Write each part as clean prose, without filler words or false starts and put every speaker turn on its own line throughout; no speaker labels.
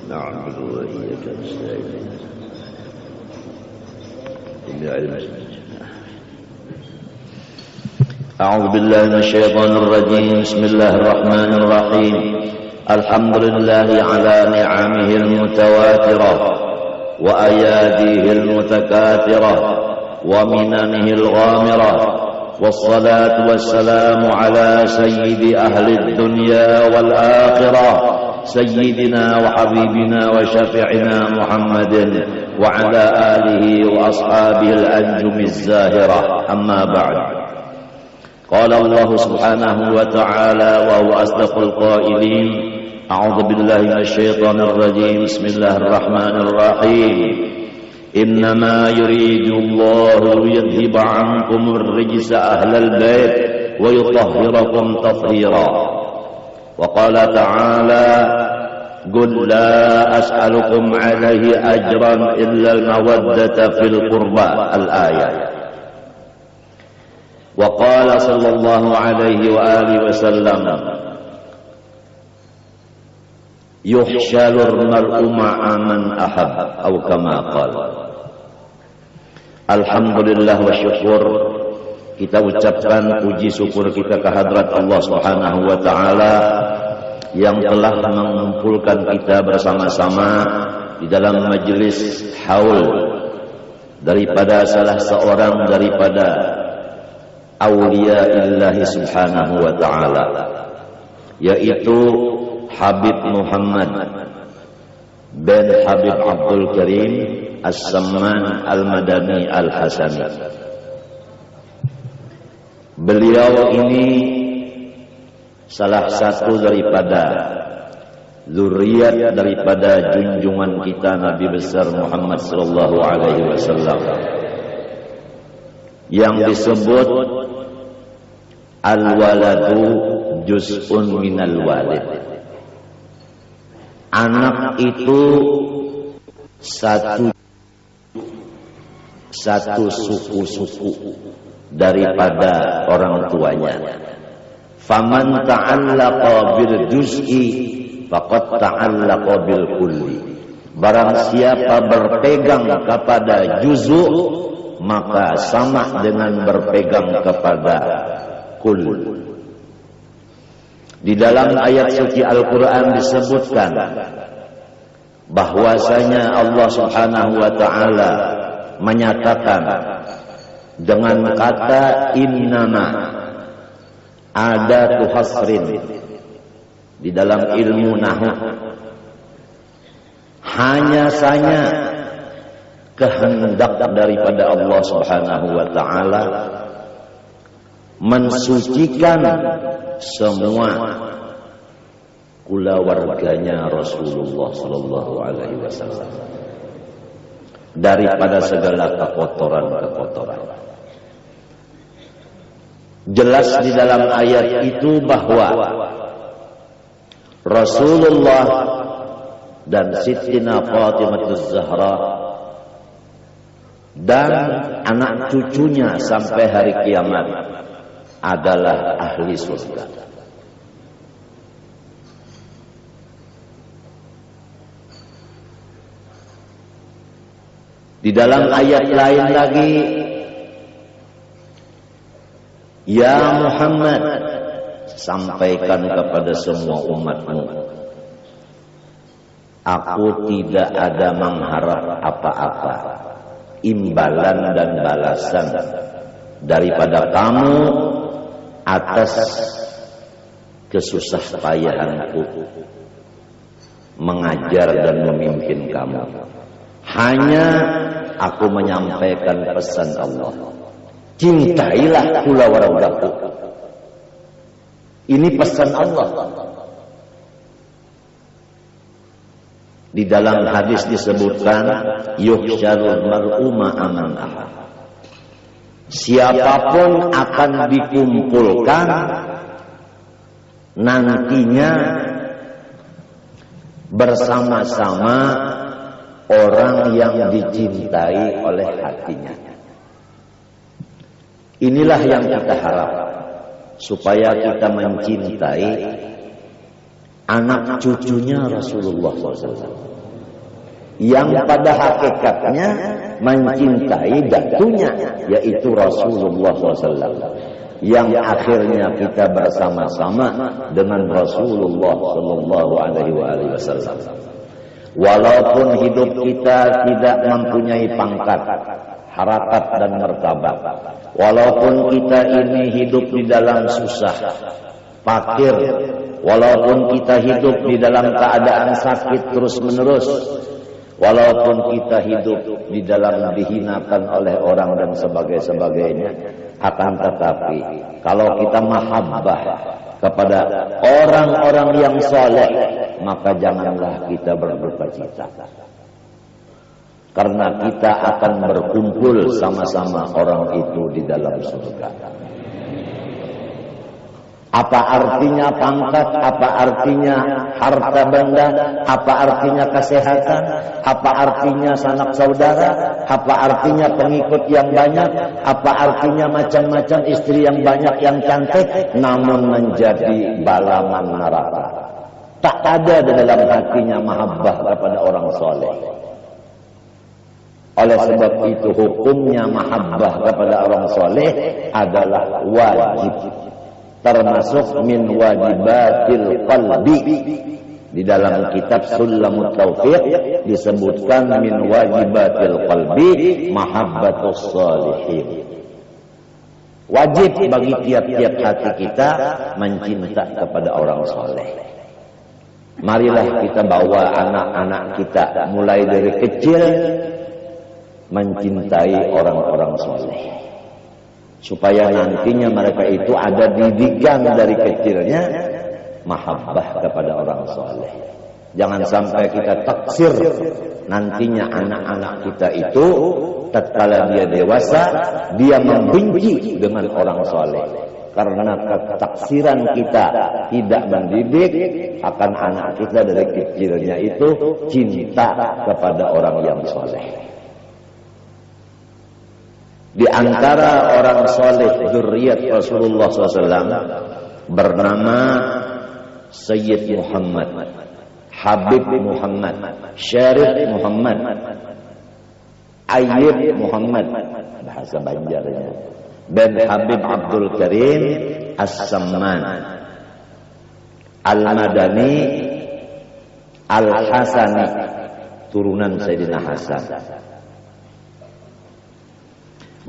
نعبد وإياك نستعين أعوذ بالله من الشيطان الرجيم بسم الله الرحمن الرحيم الحمد لله على نعمه المتواترة وأياديه المتكاثرة ومننه الغامرة والصلاة والسلام على سيد أهل الدنيا والآخرة سيدنا وحبيبنا وشفيعنا محمد وعلى آله وأصحابه الأنجم الزاهرة أما بعد قال الله سبحانه وتعالى وهو أصدق القائلين أعوذ بالله من الشيطان الرجيم بسم الله الرحمن الرحيم إنما يريد الله ليذهب عنكم الرجس أهل البيت ويطهركم تطهيرا وقال تعالى قل لا أسألكم عليه أجرا إلا المودة في القربى الآية وقال صلى الله عليه وآله وسلم يحشر المرء مع من أحب أو كما قال. Alhamdulillah wa syukur, kita ucapkan puji syukur kita kehadrat Allah Subhanahu wa taala yang telah mengumpulkan kita bersama-sama di dalam majelis haul daripada salah seorang daripada aulia illahi subhanahu wa ta'ala, yaitu Habib Muhammad bin Habib Abdul Karim As-Samman Al-Madani Al-Hasani. Beliau ini salah satu daripada zuriat daripada junjungan kita Nabi besar Muhammad sallallahu alaihi wasallam yang disebut al-waladu juz'un minal walid. Anak itu satu suku-suku daripada orang tuanya. Faman ta'allaqa bil juz'i faqad ta'allaqa bil kulli. Barang siapa berpegang kepada juz'u maka sama dengan berpegang kepada kul. Di dalam ayat suci Al-Quran disebutkan bahwasanya Allah Subhanahu wa ta'ala menyatakan dengan kata innama, ada tuhasrin di dalam ilmu nahwu, hanya saja kehendak daripada Allah Subhanahu wa ta'ala mensucikan semua kulawarganya Rasulullah sallallahu alaihi wasallam daripada segala kekotoran-kekotoran. Jelas di dalam ayat itu bahwa Rasulullah dan Sittina Fatimah Az-Zahra dan anak cucunya sampai hari kiamat adalah ahli surga. Di dalam ayat lain lagi, ya Muhammad, sampaikan kepada semua umatmu, aku tidak ada mengharap apa-apa imbalan dan balasan daripada kamu atas kesusah payahanku mengajar dan memimpin kamu. Hanya aku menyampaikan pesan Allah, cintailah kulawargaku. Ini pesan Allah. Di dalam hadis disebutkan yuhsyarul mar'u ma'a man ahab. Siapapun akan dikumpulkan nantinya bersama-sama orang yang dicintai oleh hatinya. Inilah yang kita harap, supaya kita mencintai anak cucunya Rasulullah SAW. yang pada hakikatnya mencintai datunya, yaitu Rasulullah SAW, yang akhirnya kita bersama-sama dengan Rasulullah SAW. Walaupun hidup kita tidak mempunyai pangkat, harkat dan martabat, walaupun kita ini hidup di dalam susah, fakir, walaupun kita hidup di dalam keadaan sakit terus-menerus, walaupun kita hidup di dalam dihinakan oleh orang dan sebagainya, akan tetapi kalau kita mahabbah kepada orang-orang yang saleh, maka janganlah kita berduka cita, karena kita akan berkumpul sama-sama orang itu di dalam surga. Apa artinya pangkat, apa artinya harta benda, apa artinya kesehatan, apa artinya sanak saudara, apa artinya pengikut yang banyak, apa artinya macam-macam istri yang banyak yang cantik, namun menjadi balaman neraka. Tak ada di dalam hatinya mahabbah kepada orang soleh. Oleh sebab itu hukumnya mahabbah kepada orang soleh adalah wajib, termasuk min wajibatil qalbi. Di dalam kitab Sulamut Taufiq disebutkan min wajibatil qalbi mahabbatus shalihin. Wajib bagi tiap-tiap hati kita mencinta kepada orang soleh. Marilah kita bawa anak-anak kita mulai dari kecil mencintai orang-orang soleh, supaya nantinya mereka itu ada didikan dari kecilnya mahabbah kepada orang soleh. Jangan sampai kita taksir nantinya anak-anak kita itu tatkala dia dewasa dia membenci dengan orang soleh, karena ketaksiran kita tidak mendidik akan anak kita dari kecilnya itu cinta kepada orang yang soleh. Di antara orang soleh dzurriyyat Rasulullah SAW bernama Sayyid Muhammad, Habib Muhammad, Syarif Muhammad, Ayyib Muhammad, bahasa Banjarnya, dan Habib Abdul Karim As-Samman, Al-Madani, Al-Hasani, turunan Sayyidina Hasan.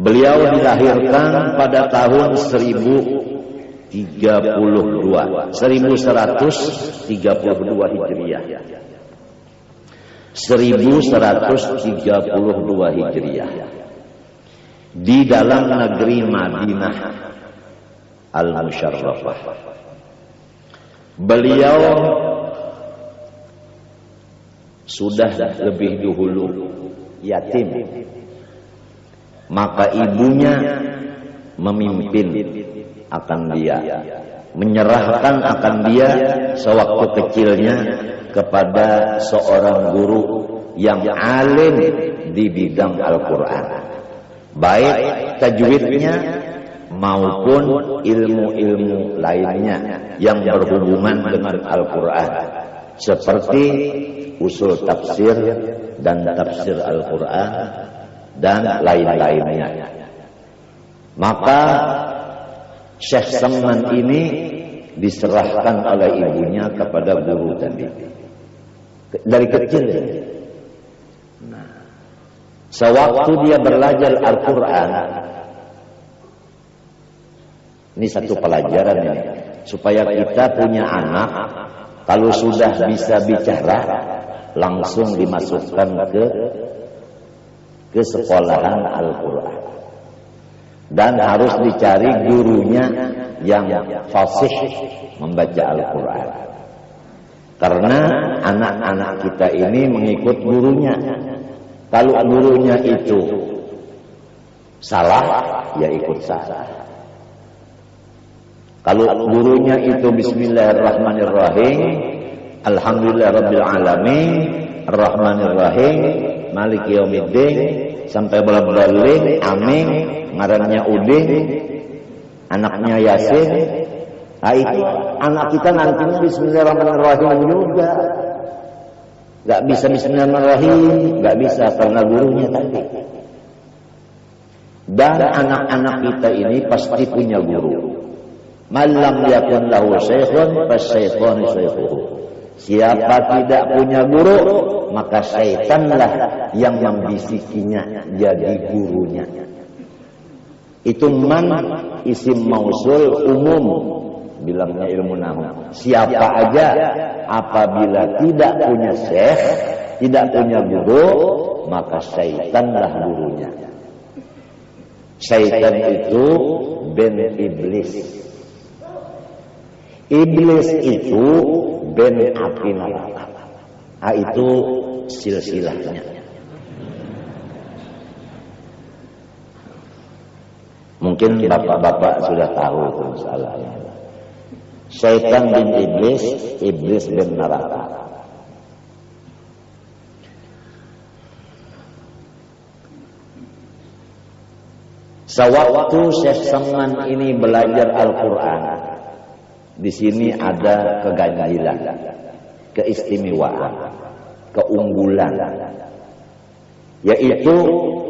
Beliau dilahirkan pada tahun 1132 Hijriah. 1132 Hijriah. Di dalam negeri Madinah Al-Musyarrafah. Beliau sudah lebih dahulu yatim, maka ibunya memimpin akan dia, menyerahkan akan dia sewaktu kecilnya kepada seorang guru yang alim di bidang Al-Quran, baik tajwidnya maupun ilmu-ilmu lainnya yang berhubungan dengan Al-Quran, seperti usul tafsir dan tafsir Al-Quran dan lain-lainnya. Maka Syekh Samman ini diserahkan oleh ibunya kepada guru tadi dari kecil. Nah, sewaktu dia belajar Al-Quran, ini satu pelajaran ini, supaya kita punya anak kalau sudah bisa bicara langsung dimasukkan ke sekolahan Al-Quran, dan harus dicari gurunya yang fasih membaca Al-Quran, karena anak-anak kita ini mengikut gurunya. Kalau gurunya itu salah, ya ikut salah. Kalau gurunya itu Bismillahirrahmanirrahim, Alhamdulillahirabbil alamin, Ar-Rahmanirrahim, Maliki Yaumiddin, sampai bola-bolalin, amin, ngarannya Udin, anaknya Yasin. Nah, itu anak kita nantinya Bismillahirrahmanirrahim juga. Gak bisa bismillahirrahmanirrahim, gak bisa karena gurunya tadi. Dan anak-anak kita ini pasti punya guru. Malam yakun lahu syekhun fasyaitanu syaikhuhu. Siapa tidak punya guru, maka syaitanlah yang membisikinya jadi gurunya. Itu man isim mausul umum, bilangnya ilmu nahwu. Siapa aja apabila tidak punya syekh, tidak punya guru, maka syaitanlah gurunya. Syaitan itu ben iblis. Iblis itu ben api neraka. Itu silsilahnya. Mungkin bapak-bapak sudah tahu itu masalahnya. Syaitan bin iblis, iblis bin neraka. Sewaktu Syekh Saman ini belajar Al-Quran, di sini ada keganjilan, keistimewaan, keunggulan, yaitu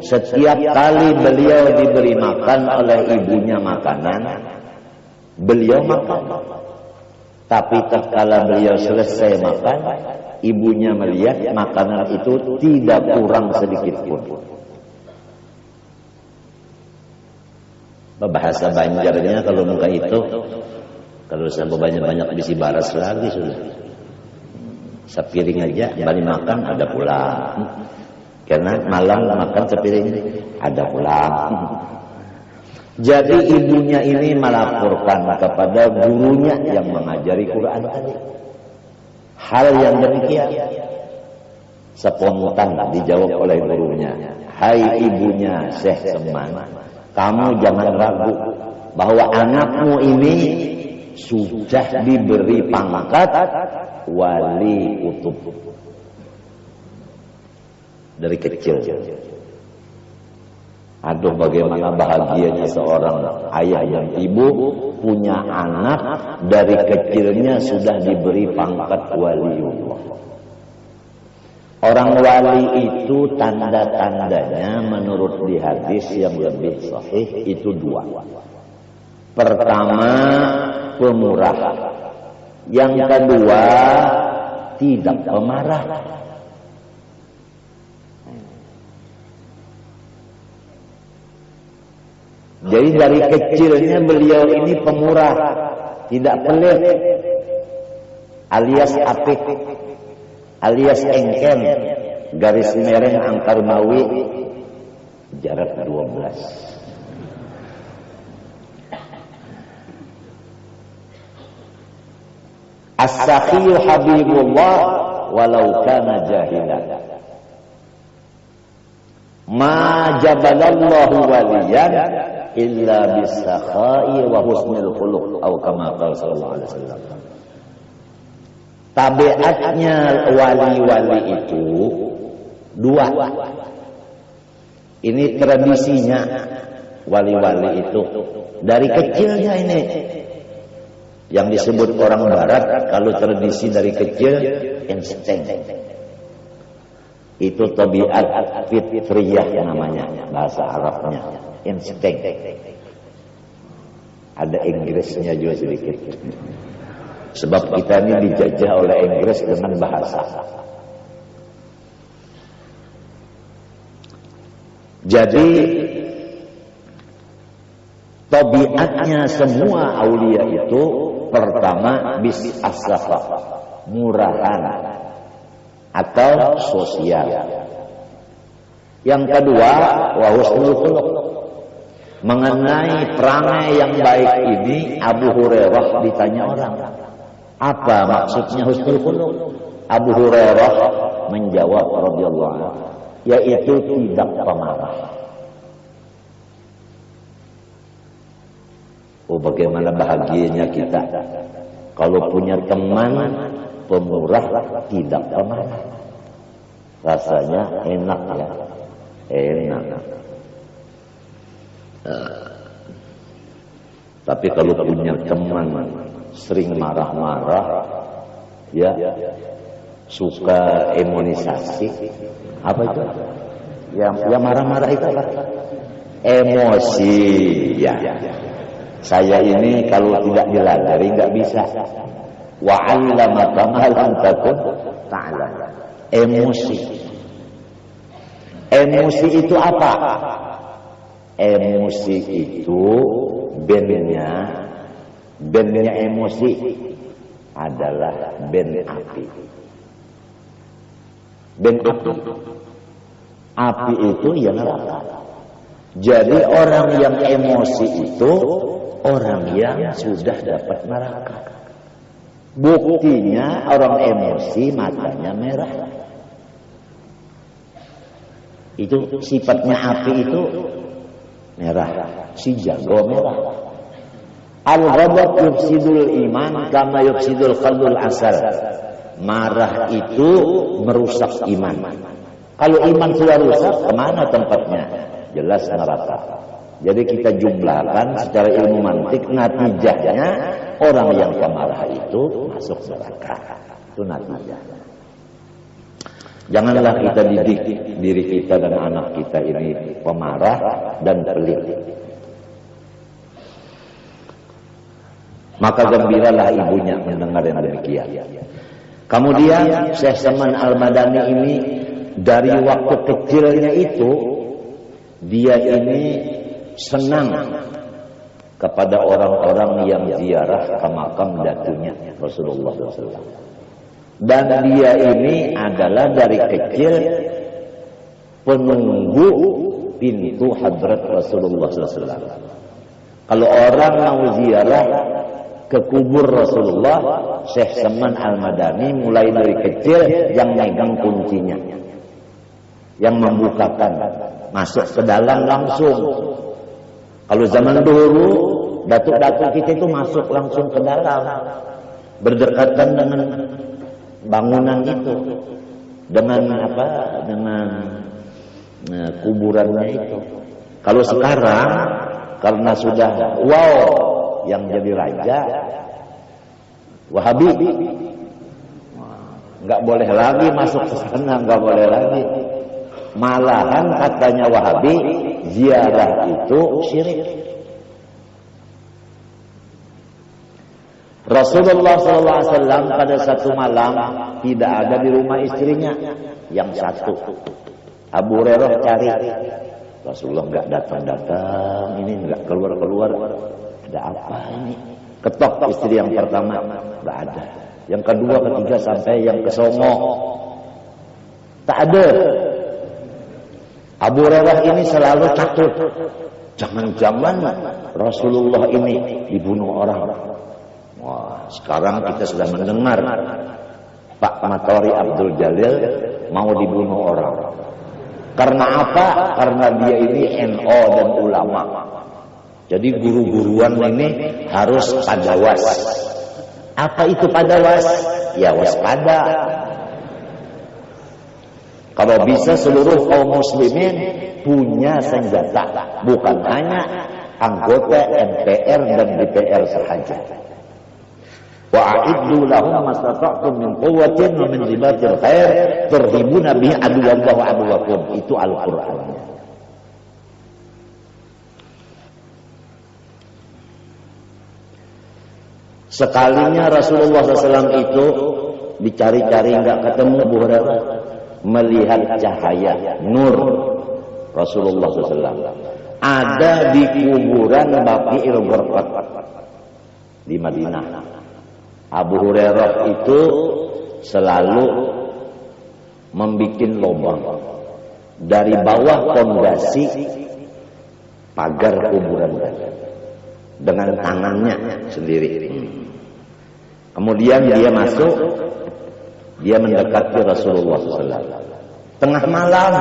setiap kali beliau diberi makan oleh ibunya makanan, beliau makan. Tapi tatkala beliau selesai makan, ibunya melihat makanan itu tidak kurang sedikit pun. Bahasa Banjarnya kalau muka itu, kalau sampai banyak-banyak bisi baras lagi sudah. Sepiring aja, bari makan ada pulang. Karena malam makan sepiring ada pulang. Jadi ibunya ini melaporkan kepada gurunya yang mengajari Quran tadi. Hal yang demikian spontan dijawab oleh gurunya. Hai ibunya Syekh Saman, kamu jangan ragu bahwa anakmu ini sudah diberi pangkat wali kutub dari kecil. Aduh, bagaimana bahagianya seorang ayah dan ibu punya anak dari kecilnya sudah diberi pangkat waliullah. Orang wali itu tanda-tandanya menurut di hadis yang lebih sahih itu dua. Pertama, pemurah. Yang kedua, tidak pemarah. Jadi dari kecilnya beliau ini pemurah, tidak pelit, alias apik, alias engken, garis mereng angkar mawi, jarak 12. As-sakhiyu habibullah walau kana jahilan. Ma jabalallahu waliyan illa bisakha'i wa husnil khuluq atau kama qala sallallahu alaihi wasallam. Tabiatnya wali-wali itu dua. Ini tradisinya wali-wali itu dari kecilnya ini. Yang disebut orang barat kalau tradisi dari kecil insting. Itu tabiat fitriyah namanya bahasa Arabnya, insting. Ada Inggrisnya juga sedikit. Sebab kita ini dijajah oleh Inggris dengan bahasa. Jadi tabiatnya semua aulia itu pertama bis as-safa, murahan atau sosial. Yang kedua, wa husnul khuluq. Mengenai perangai yang baik ini Abu Hurairah ditanya orang, apa maksudnya husnul khuluq? Abu Hurairah menjawab radhiyallahu anhu, yaitu tidak pemarah. Oh, bagaimana bahagianya kita kalau punya teman pemurah tidak pemarah. Rasanya enak ya, enak. Tapi kalau punya teman sering marah-marah, ya suka imunisasi. Apa itu? Yang marah-marah itu apa? Emosi. Ya. Saya ini kalau tidak diladari nggak bisa. Wa 'allamaka ma lam takun ta'lam. Emosi. Emosi itu apa? Emosi itu bandnya emosi adalah band api. Band api. Api itu ya neraka. Jadi orang yang emosi itu orang yang sudah dapat neraka. Buktinya orang emosi matanya merah. Itu sifatnya api itu merah. Si jago merah. Al-ghadab yufsidul iman kama yufsidul khalul asal. Marah itu merusak iman. Kalau iman sudah rusak, kemana tempatnya? Jelas neraka. Jadi kita jumlahkan secara ilmu mantik, natijahnya orang yang pemarah itu masuk neraka. Itu natijahnya. Janganlah kita didik diri kita dan anak kita ini pemarah dan pelit. Maka gembiralah ibunya mendengar yang demikian. Kemudian Syekh Salman Al-Madani ini dari waktu kecilnya itu dia ini senang kepada orang-orang yang ziarah ke makam datunya Rasulullah SAW. Dan dia ini adalah dari kecil penunggu pintu hadrat Rasulullah SAW. Kalau orang mau ziarah ke kubur Rasulullah, Syekh Salman Al-Madani mulai dari kecil yang megang kuncinya, yang membukakan, masuk ke dalam langsung. Kalau zaman dulu datuk-datuk kita itu masuk langsung ke dalam, berdekatan dengan bangunan itu, dengan apa? Dengan kuburannya itu. Kalau sekarang karena sudah yang jadi raja Wahabi, nggak boleh lagi masuk ke sana, nggak boleh lagi. Malahan katanya Wahabi ziarah itu syirik. Rasulullah SAW pada satu malam tidak ada di rumah istrinya yang satu. Abu Hurairah cari, Rasulullah nggak datang-datang, ini nggak keluar-keluar. Ada apa ini? Ketok istri yang pertama, nggak ada. Yang kedua, ketiga, sampai yang kesongo, tak ada. Abu Hurairah ini selalu takut, jangan-jangan Rasulullah ini dibunuh orang. Wah, sekarang kita sudah mendengar Pak Matori Abdul Jalil mau dibunuh orang. Karena apa? Karena dia ini NO dan ulama. Jadi guru-guruan ini harus padawas. Apa itu padawas? Ya waspada. Kalau bisa seluruh kaum muslimin punya senjata, bukan hanya anggota MPR dan DPR sahaja. Wa'iddu lahum mastata'tum min quwwatin wa min ribatil khair turhibuna bihi aduwwallahi wa aduwwakum. Itu Al-Qur'an. Sekalinya Rasulullah SAW itu dicari-cari nggak ketemu, Abu Hurairah melihat cahaya nur Rasulullah SAW ada di kuburan Baqi'il Gharqad di Madinah. Abu Hurairah itu selalu membuat lubang dari bawah pondasi pagar kuburan dengan tangannya sendiri. Kemudian dia masuk, dia mendekati Rasulullah SAW. Tengah malam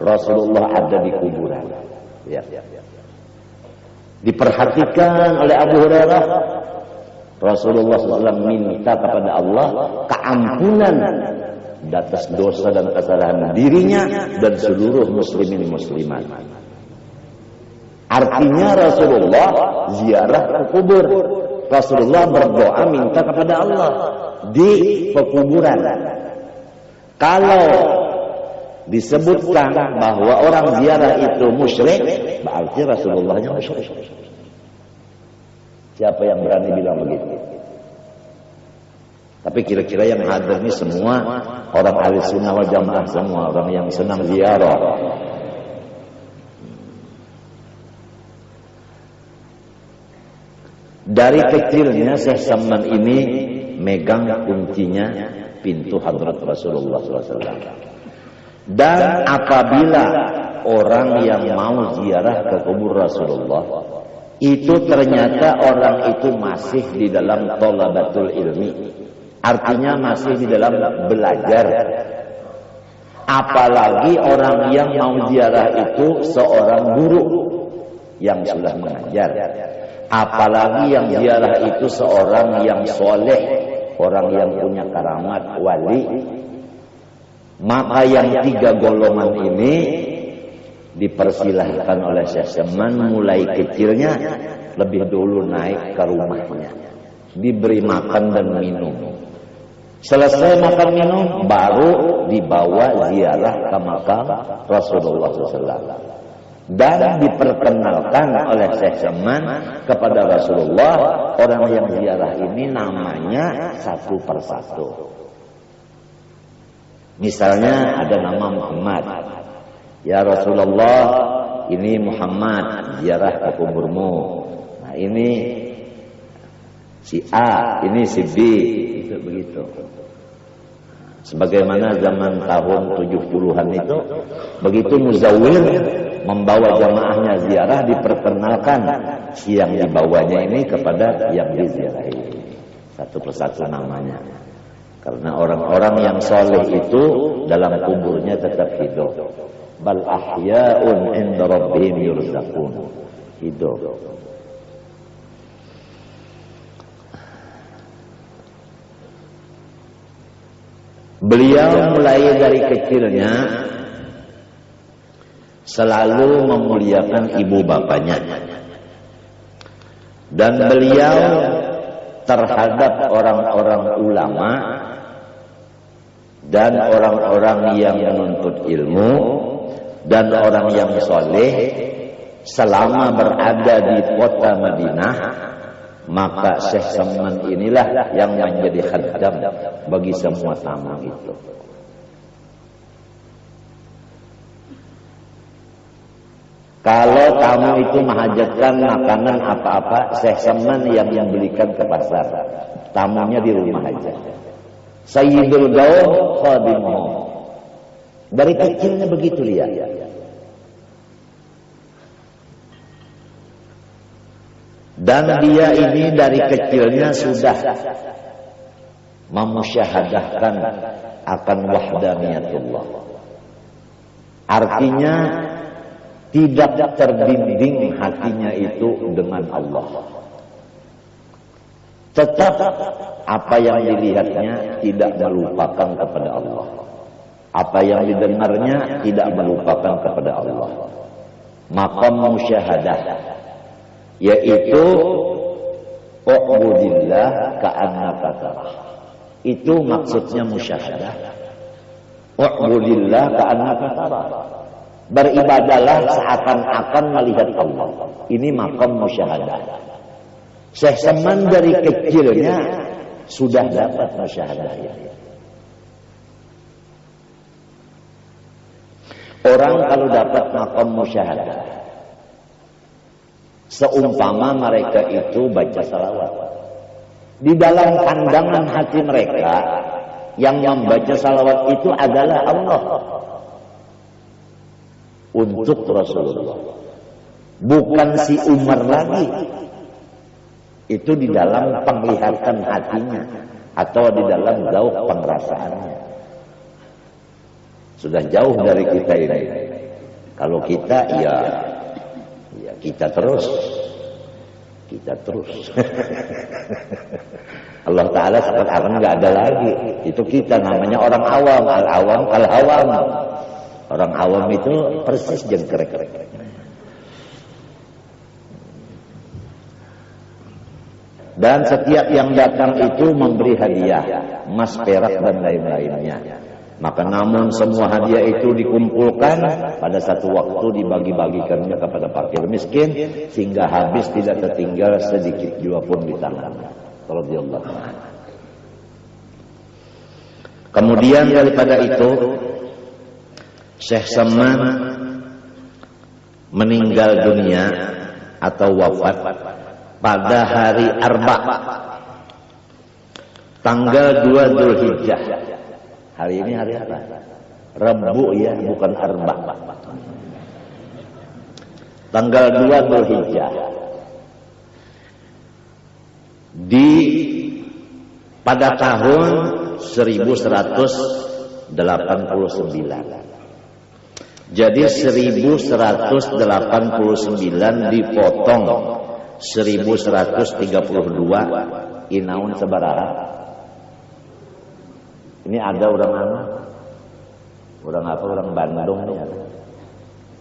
Rasulullah ada di kuburan. Ya. Diperhatikan oleh Abu Hurairah. Rasulullah SAW minta kepada Allah keampunan atas dosa dan kesalahan dirinya dan seluruh muslimin muslimat. Artinya Rasulullah ziarah ke kubur, Rasulullah berdoa minta kepada Allah di pekuburan. Kalau disebutkan bahwa orang ziarah itu musyrik, berarti Rasulullahnya musyrik. Siapa yang berani bilang begitu? Tapi kira-kira yang hadir ini semua orang ahli sunnah wal jamaah, semua orang yang senang ziarah. Dari kecilnya Syekh Saman ini megang kuncinya pintu hadrat Rasulullah SAW. Dan apabila orang yang mau ziarah ke kubur Rasulullah, itu ternyata orang itu masih di dalam thalabatul ilmi, artinya masih di dalam belajar. Apalagi orang yang mau ziarah itu seorang guru yang sudah mengajar. Apalagi yang ziarah itu seorang yang soleh, orang yang punya karamat, wali. Maka yang tiga golongan ini dipersilahkan oleh Syekh Saman mulai kecilnya lebih dulu naik ke rumahnya, diberi makan dan minum. Selesai makan minum baru dibawa ziarah ke makam Rasulullah SAW. Dan diperkenalkan oleh Syekh Saman kepada Rasulullah, orang yang ziarah ini namanya satu persatu. Misalnya ada nama Muhammad. Ya Rasulullah, ini Muhammad ziarah ke kuburmu. Nah ini si A, ini si B, itu begitu. Sebagaimana zaman tahun 70-an itu, begitu muzawwir membawa jamaahnya ziarah, diperkenalkan yang dibawanya ini kepada yang diziarahi, satu persatu namanya. Karena orang-orang yang soleh itu dalam kuburnya tetap hidup. Bal ahya'un 'inda rabbihim yurzaqun. Hidup. Beliau mulai dari kecilnya selalu memuliakan ibu bapaknya. Dan beliau terhadap orang-orang ulama dan orang-orang yang menuntut ilmu dan orang yang soleh selama berada di kota Madinah, maka Syekh Saman inilah yang menjadi khaddam bagi semua tamu itu. Kalau tamu itu menghajatkan makanan apa-apa, Syekh Saman yang belikan ke pasar. Tamunya di rumah aja. Sayyidul Gaum khadimuhum. Dari kecilnya begitu dia. Dan dia ini dari kecilnya sudah memusyahadahkan akan wahdaniyatullah. Artinya tidak terbimbing hatinya itu dengan Allah. Tetap apa yang dilihatnya tidak melupakan kepada Allah. Apa yang didengarnya tidak melupakan kepada Allah. Maqam musyahadah, yaitu u'budillah ka'annaka tarah. Itu maksudnya musyahadah. U'budillah ka'annaka tarah. Beribadalah seakan-akan melihat Allah. Ini maqam musyahadah. Syekh Saman dari kecilnya sudah dapat musyahadah. Orang kalau dapat maqam musyahadah, seumpama mereka itu baca salawat, di dalam pandangan hati mereka yang membaca salawat itu adalah Allah untuk Rasulullah, bukan si Umar lagi. Itu di dalam penglihatan hatinya atau di dalam zauq pengrasaannya. Sudah jauh dari kita ini. Kalau kita ya kita terus. Allah Ta'ala sekarang nggak ada lagi. Itu kita namanya orang awam, al-awam, al-awam. Orang awam itu persis jengkrek. Dan setiap yang datang itu memberi hadiah, emas, perak dan lain-lainnya. Maka namun semua hadiah itu dikumpulkan pada satu waktu dibagi-bagikannya kepada fakir miskin sehingga habis tidak tertinggal sedikit jua pun di tangannya. Radhiyallahu anhu. Kemudian daripada itu Syekh Saman meninggal dunia atau wafat pada hari Arba tanggal 2 Dzulhijjah. Hari ini hari apa? Rabu ya, bukan Arba. Tanggal 2 Dzulhijjah. Pada tahun 1189. Jadi 1189 dipotong 1132 inaun sabaraha. Ini ada orang mana? Orang apa? Orang Bandung nih.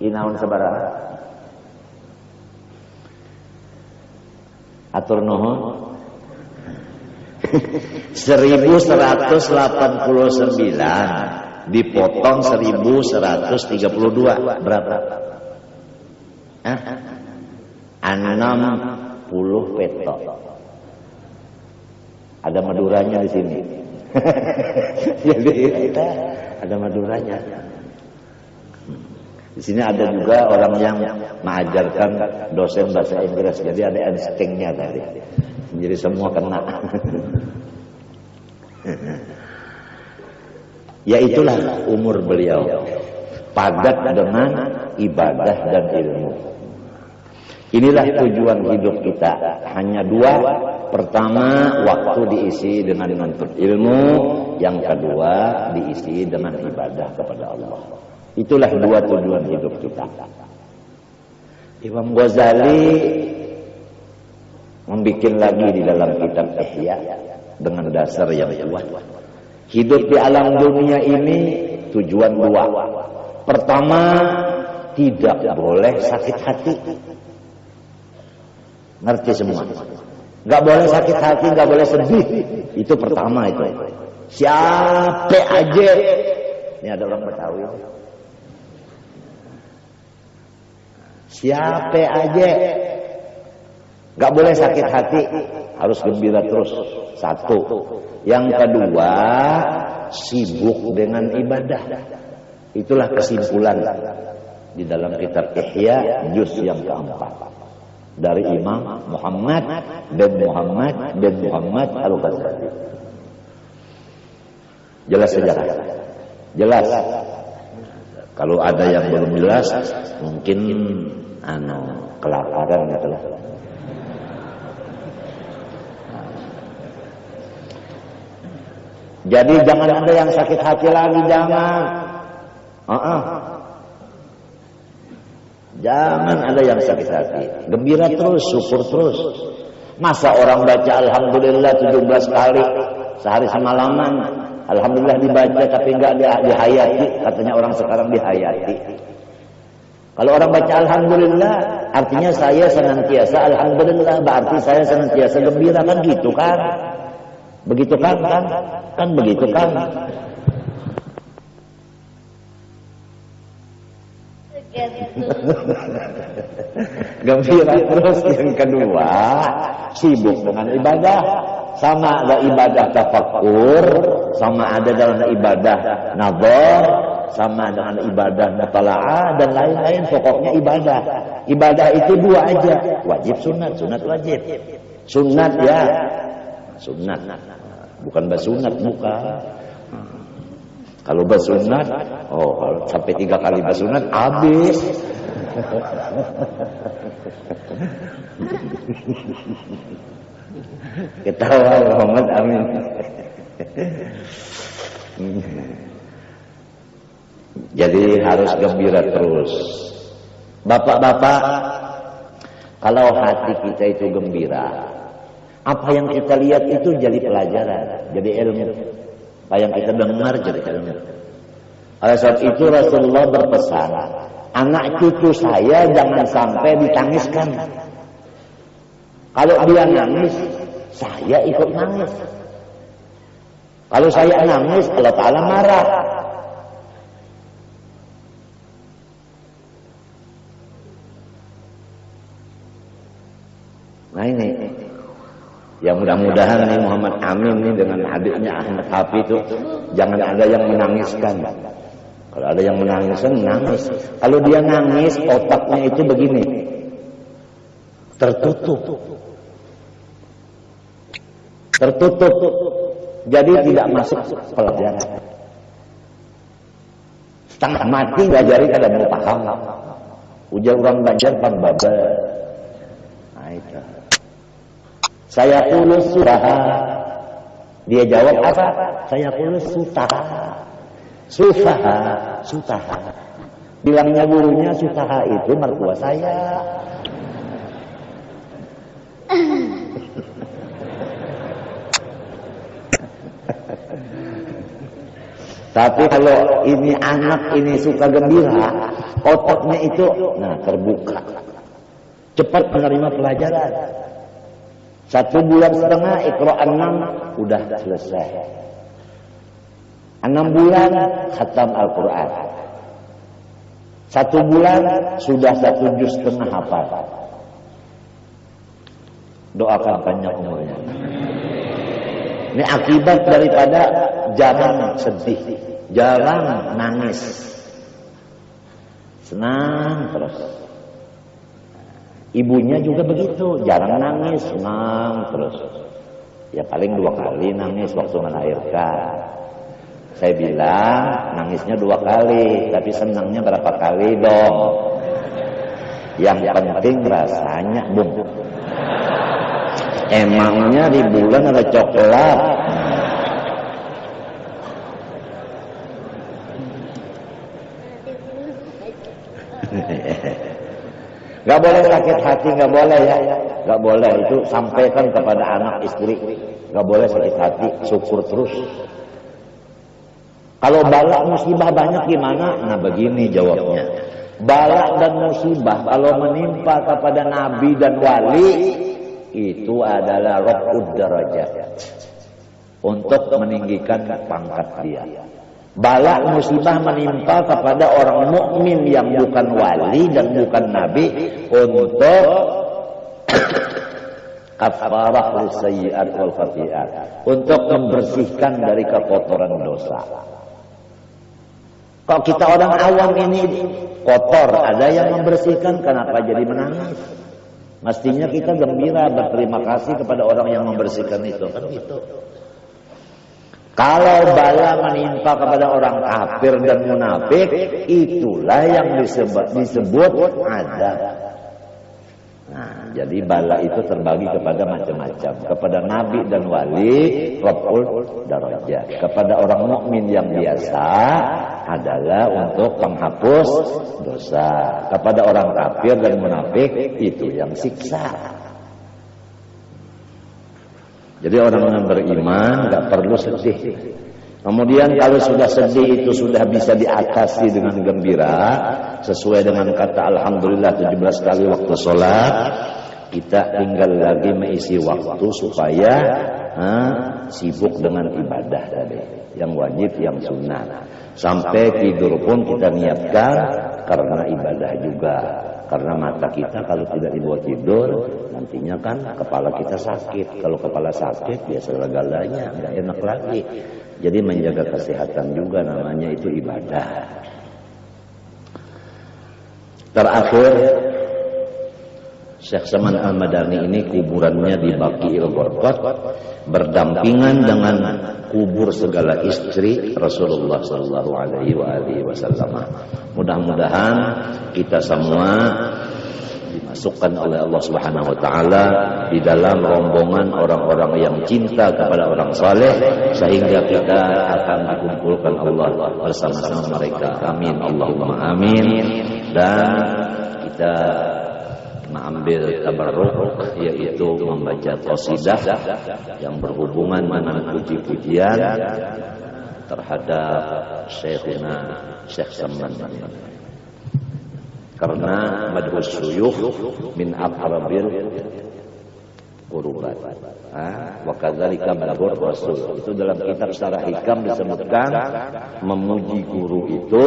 Inaun sabaraha. Atur nuhun. 1189 dipotong 1132 berapa? 60 peto. Ada Maduranya di sini. Jadi ada Maduranya. Di sini ada juga orang yang mengajarkan dosen bahasa Inggris. Jadi ada instingnya tadi. Jadi semua kena. Ya itulah umur beliau. Padat dengan ibadah dan ilmu. Inilah tujuan hidup kita. Hanya dua. Pertama, waktu diisi dengan menuntut ilmu. Yang kedua, diisi dengan ibadah kepada Allah. Itulah dua tujuan hidup kita. Imam Ghazali membikin lagi di dalam kitab Ihya dengan dasar yang kuat. Hidup di alam dunia ini tujuan dua. Pertama, tidak boleh sakit hati. Ngerti semua? Gak boleh sakit hati, gak boleh sedih. Itu pertama itu. Siapa aja. Ini ada orang Betawi. Siapa aja. Gak boleh sakit hati, harus gembira terus. Satu. Yang kedua, sibuk dengan ibadah. Itulah kesimpulan di dalam kitab Ihya juz yang keempat dari Imam Muhammad bin Muhammad Al-Ghazali. Jelas sejarah? Jelas. Kalau ada yang belum jelas, mungkin kelaparan gitu lah. Jadi jangan ada yang sakit hati lagi, jangan. Jangan ada yang sakit hati. Gembira terus, syukur terus. Masa orang baca Alhamdulillah 17 kali sehari semalaman. Alhamdulillah dibaca tapi enggak dihayati. Katanya orang sekarang dihayati. Kalau orang baca Alhamdulillah, artinya saya senantiasa Alhamdulillah. Berarti saya senantiasa gembira, kan gitu kan? Begitu kan? Kan begitu kan? Gembira terus. Yang kedua, sibuk dengan ibadah. Sama ada ibadah tafakkur, sama ada dalam ibadah nazar, sama dengan ibadah mutala'ah dan lain-lain. Pokoknya ibadah. Ibadah itu dua aja, wajib sunat, sunat wajib. Sunat ya, sunat. Bukan basunat, bukan. Kalau basunat, sampai 3 kali basunat habis. Ketawa Muhammad, amin. Jadi harus gembira terus. Bapak-bapak, kalau hati kita itu gembira, apa yang kita lihat itu jadi pelajaran, jadi ilmu. Apa yang kita dengar jadi ilmu. Oleh sebab itu Rasulullah berpesan, anak cucu saya jangan sampai ditangiskan. Kalau dia nangis, saya ikut nangis. Kalau saya nangis, Allah Ta'ala marah. Nah ini, ya mudah-mudahan nih Muhammad Amin nih dengan adiknya Ahmad Hafi itu jangan ada yang menangiskan. Kalau ada yang menangiskan, nangis. Kalau dia nangis, otaknya itu begini, tertutup. Jadi tidak masuk pelajaran. Setengah mati ngajari kada mau paham. Ujar orang Banjar pambaba. Nah itu. Saya kulus sudaha. Dia jawab apa? Saya kulus sutaha. Sutaha. Bilangnya gurunya sutaha itu mertua saya. Tapi kalau ini anak ini suka gembira, otaknya itu terbuka. Cepat menerima pelajaran. 1 bulan setengah Iqra 6 udah selesai. 6 bulan khatam Al-Quran. 1 bulan sudah 1 juz setengah hafal. Doakan panjang umurnya. Ini akibat daripada jarang sedih, jarang nangis, senang terus. Ibunya juga begitu, jarang nangis, senang terus. Ya paling 2 kali nangis waktu melahirkan. Saya bilang nangisnya 2 kali, tapi senangnya berapa kali dong? Yang penting rasanya, Bung. Emangnya di bulan ada coklat? Gak boleh sakit hati, gak boleh ya. Gak boleh, itu sampaikan kepada anak istri. Gak boleh sakit hati, syukur terus. Kalau bala musibah banyak gimana? Nah begini jawabnya. Bala dan musibah kalau menimpa kepada nabi dan wali, itu adalah raf'ud darajat, untuk meninggikan pangkat dia. Bala musibah menimpa kepada orang mukmin yang bukan wali dan bukan nabi untuk kafarah lisayyi'at wal khati'at, untuk membersihkan dari kekotoran dosa. Kalau kita orang awam ini kotor, ada yang membersihkan, kenapa jadi menangis? Mestinya kita gembira, berterima kasih kepada orang yang membersihkan itu. Kan gitu. Kalau bala menimpa kepada orang kafir dan munafik, itulah yang disebut adab. Nah, jadi bala itu terbagi kepada macam-macam. Kepada nabi dan wali, raf'ul darajat. Kepada orang mukmin yang biasa adalah untuk penghapus dosa. Kepada orang kafir dan munafik itu yang siksa. Jadi orang yang beriman nggak perlu sedih. Kemudian kalau sudah sedih itu sudah bisa diatasi dengan gembira, sesuai dengan kata alhamdulillah 17 kali waktu sholat. Kita tinggal lagi mengisi waktu supaya sibuk dengan ibadah tadi, yang wajib, yang sunnah. Sampai tidur pun kita niatkan karena ibadah juga. Karena mata kita kalau tidak dibuat tidur, nantinya kan kepala kita sakit. Kalau kepala sakit, ya segala-galanya nggak enak lagi. Jadi menjaga kesehatan juga namanya itu ibadah. Terakhir, Syekh Saman Al-Madani ini kuburannya di Baqi'il Gharqad, berdampingan dengan kubur segala istri Rasulullah sallallahu alaihi wasallam. Mudah-mudahan kita semua dimasukkan oleh Allah Subhanahu wa taala di dalam rombongan orang-orang yang cinta kepada orang saleh, sehingga kita akan dikumpulkan Allah bersama-sama mereka. Amin Allahumma amin. Dan kita mengambil tabarruk, yaitu membaca qasidah yang berhubungan dengan puji-pujian terhadap Syekhina Syekh Saman. Karena madhus syuyukh min aqrabil kurban. Wa kadzalika malahur rasul. Itu dalam kitab Syarah Hikam disebutkan memuji guru itu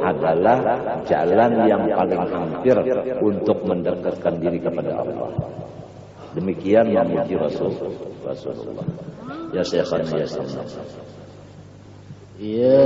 adalah jalan yang paling hampir untuk mendekatkan diri kepada Allah. Demikian memuji Rasulullah. Ya Syekhana ya Syekhana. Ya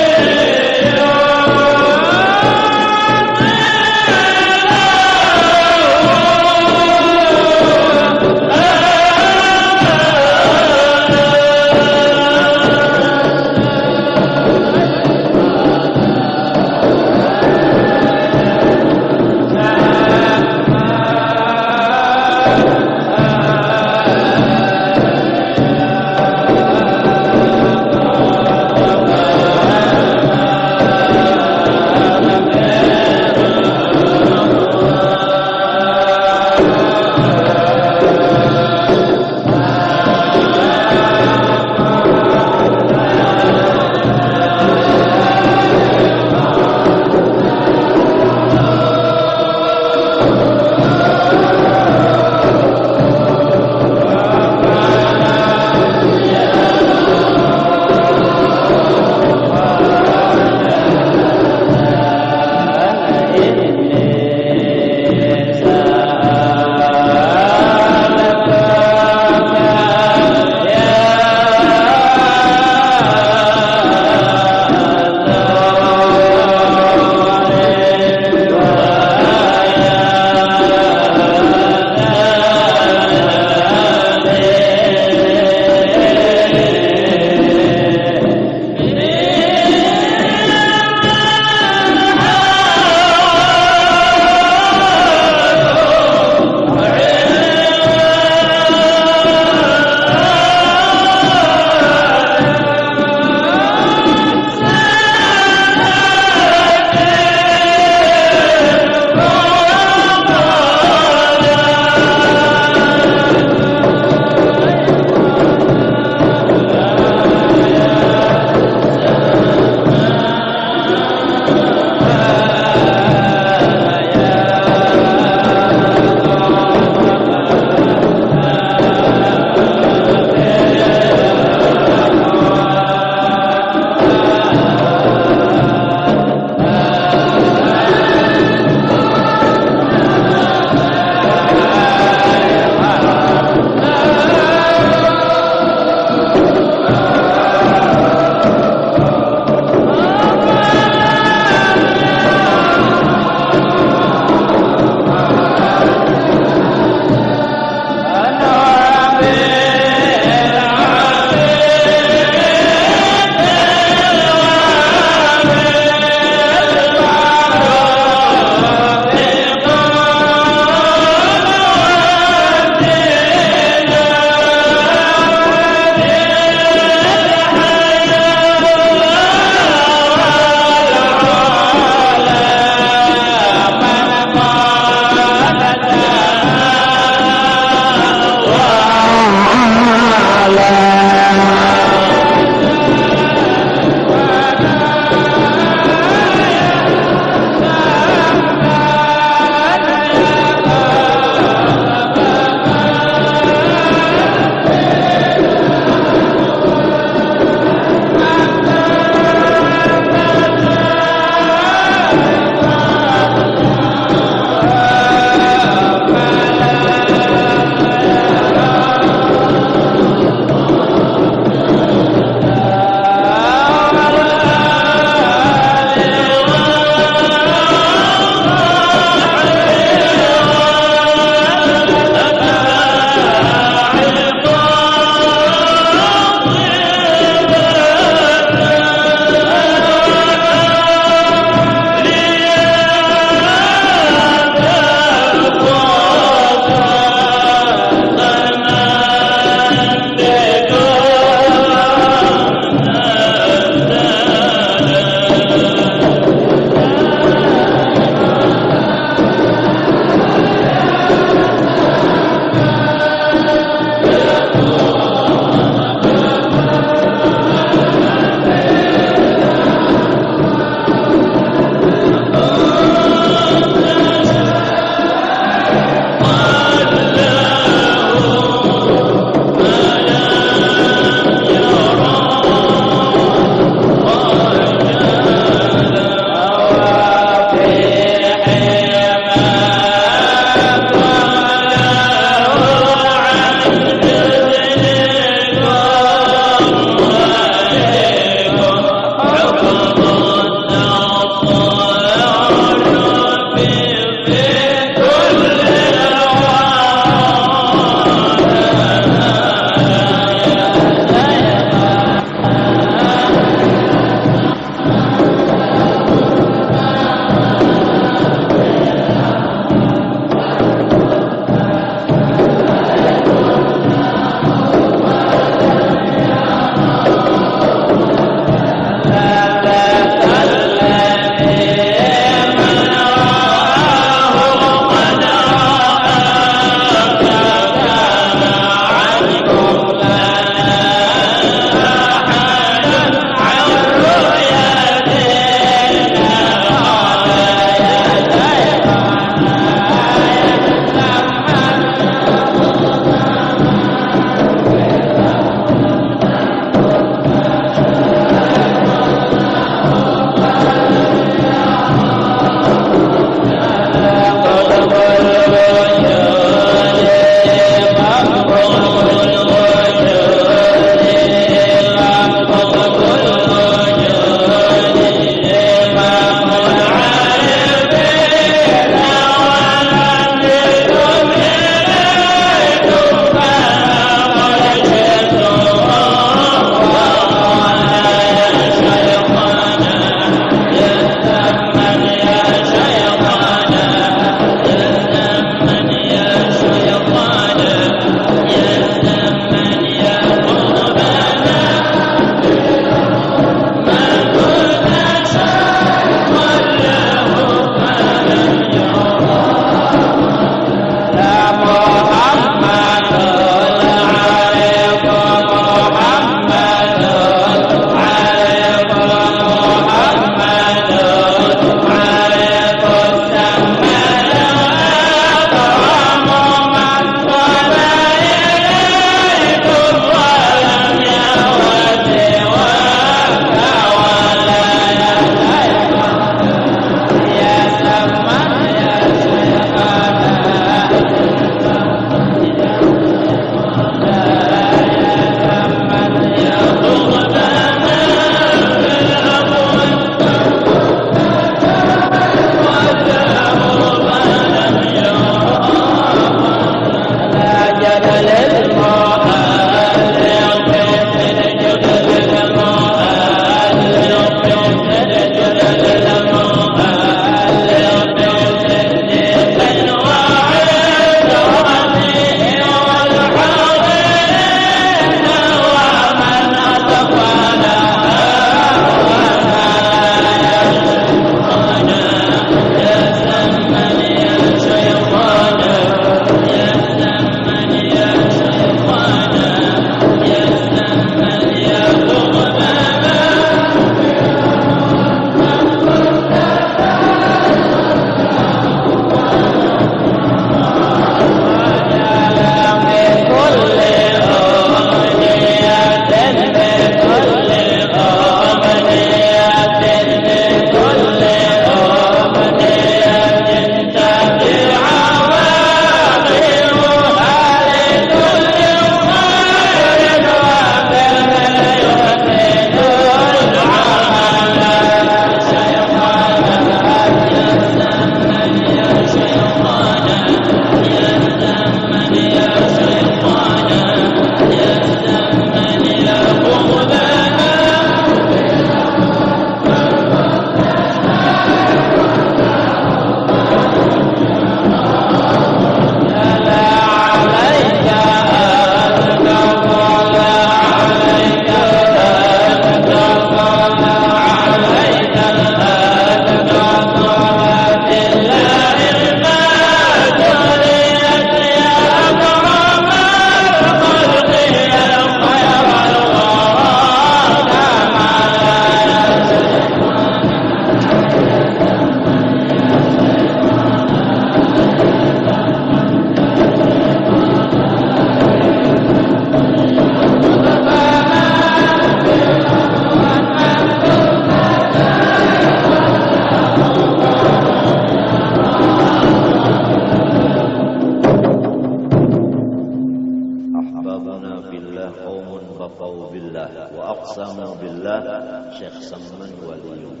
Syekh Samman Waliullah.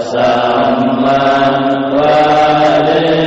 Samman wali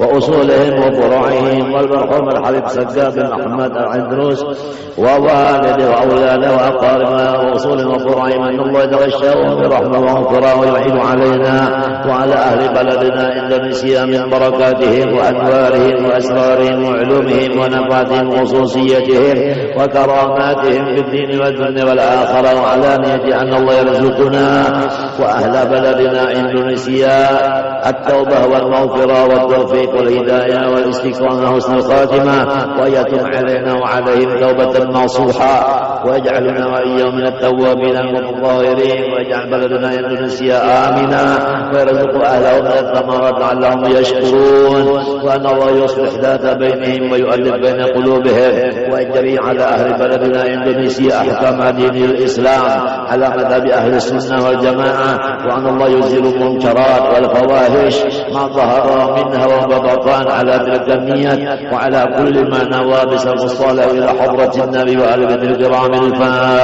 وأصولهم وفروعهم، والمرحوم الحبيب سقاف بن محمد العندروس ووالده وأولاده وأقاربه وأصولهم وفروعهم، أن الله يتغشاهم برحمة وغفرة ويعين علينا وعلى أهل بلدنا إندونيسيا من بركاتهم وأنوارهم وأسرارهم وعلومهم ونفاتهم وخصوصيتهم وكراماتهم في الدين والدنيا والآخرة، وعلانية أن الله يرزقنا وأهل بلدنا إندونيسيا التوبة والمغفرة والتوفيق والهداية والاستقامة وحسن الخاتمة، ويتوب علينا وعليهم توبة نصوحا، ويجعلنا وإياهم من التوابين المتطهرين، ويجعل بلدنا إندونيسيا آمنا، ويرزق أهله من الثمرات لعلهم يشكرون، وأن الله يصلح ذات بينهم ويؤلف بين قلوبهم، ويجري على أهل بلدنا إندونيسيا أحكام دين الإسلام على مذهب أهل السنة والجماعة، وأن الله يزيل المنكرات والفواحش ما ظهر منها وما بطن على تلك النية وعلى كل ما نوى بسبب الصالح إلى حضرة النبي وآل بيته الكرام. الفاتحة.